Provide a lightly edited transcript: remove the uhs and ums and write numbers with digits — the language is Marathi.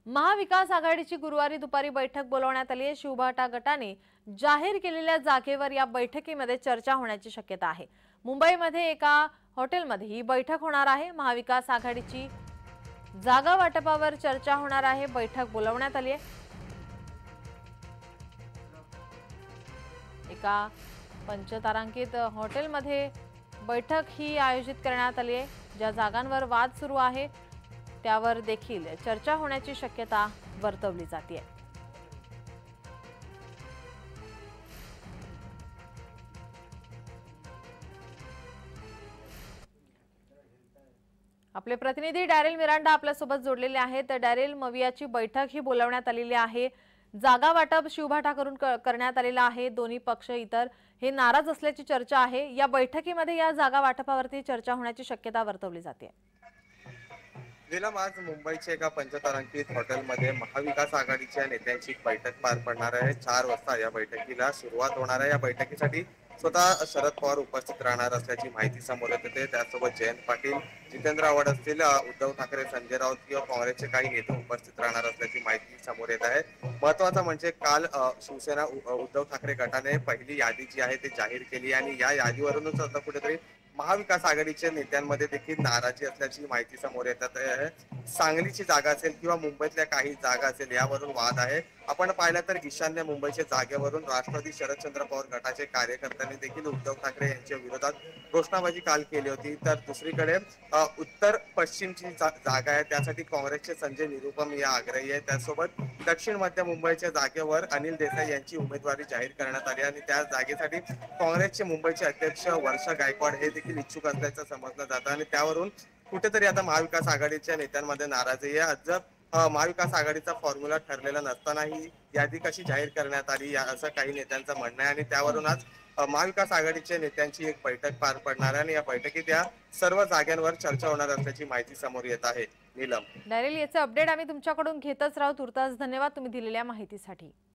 महाविकास आघाडीची गुरुवारी दुपारी बैठक बोलावण्यात आली आहे। शिवबाटा गटाने जाहीर केलेल्या जागेवर या बैठकीमध्ये चर्चा होण्याची शक्यता आहे। मुंबईमध्ये एका हॉटेलमध्ये ही बैठक होणार आहे। महाविकास आघाडीची जागा वाटपावर चर्चा होणार आहे। बैठक बोलावण्यात आली आहे। एका पंचतारांकित हॉटेलमध्ये बैठक ही आयोजित करण्यात आली आहे। ज्या जागांवर वाद सुरू आहे त्यावर देखील चर्चा होण्याची शक्यता वर्तवली जाते। आपले प्रतिनिधी डॅरेल मिरांडा आपल्यासोबत जोडलेले आहेत। डॅरेल, मवियाची बैठक ही बोलावण्यात आलेली आहे। जागा वाटप शिवबाटा करून करण्यात आलेला आहे। दोन्ही पक्ष इतर हे नाराज असल्याची चर्चा आहे। या बैठकीमध्ये या जागा वाटपावरती चर्चा होण्याची शक्यता वर्तवली जाते। नीलम, आज मुंबईच्या एका पंचतारांकित हॉटेलमध्ये महाविकास आघाडीच्या नेत्यांची एक बैठक पार पडणार आहे। 4 वाजता या बैठकीला सुरुवात होणार आहे। या बैठकीसाठी स्वतः शरद पवार उपस्थित राहणार असल्याची माहिती समोर येत होते। त्यासोबत जयंत पाटील, जितेंद्र आव्हाड असतील, उद्धव ठाकरे, संजय राऊत किंवा काँग्रेसचे काही नेते उपस्थित राहणार असल्याची माहिती समोर येत आहे। महत्वाचं म्हणजे काल शिवसेना उद्धव ठाकरे गटाने पहिली यादी जी आहे ती जाहीर केली आणि या यादीवरूनच आता कुठेतरी महाविकास आघाडीच्या नेत्यांमध्ये देखील नाराजी असल्याची माहिती समोर येतात आहे। सांगलीची जागा असेल किंवा मुंबईतल्या काही जागा असेल यावरून वाद आहे। आपण पाहिलं तर ईशान्य मुंबईच्या जागेवरून राष्ट्रवादी शरदचंद्र पवार गटाचे कार्यकर्त्यांनी देखील उद्धव ठाकरे यांच्या विरोधात घोषणाबाजी काल केली होती। तर दुसरीकडे उत्तर पश्चिमची जागा आहे त्यासाठी काँग्रेसचे संजय निरुपम या आग्रही आहे। त्यासोबत दक्षिण मध्य मुंबईच्या जागेवर अनिल देसाई यांची उमेदवारी जाहीर करण्यात आली आणि त्या जागेसाठी काँग्रेसचे मुंबईचे अध्यक्ष वर्षा गायकवाड हे देखील इच्छुक असल्याचं समजलं जातं आणि त्यावरून कुठेतरी आता महाविकास आघाडीच्या नेत्यांमध्ये नाराजी आहे। अद्याप महाविकास आघाडीचा फॉर्म्युला ठरलेला नसताना ही यादी कशी जाहीर करण्यात आली असं काही नेत्यांचं म्हणणं आहे आणि त्यावरून आज महाविकास आघाडीच्या नेत्यांची एक बैठक पार पडणार आहे आणि या बैठकीत या सर्व जागांवर चर्चा होणार असल्याची माहिती समोर येत आहे। नीलम, डॅरेल, याचे अपडेट आम्ही तुमच्याकडून घेतच राहू। तुर्तास धन्यवाद तुम्ही दिलेल्या माहितीसाठी।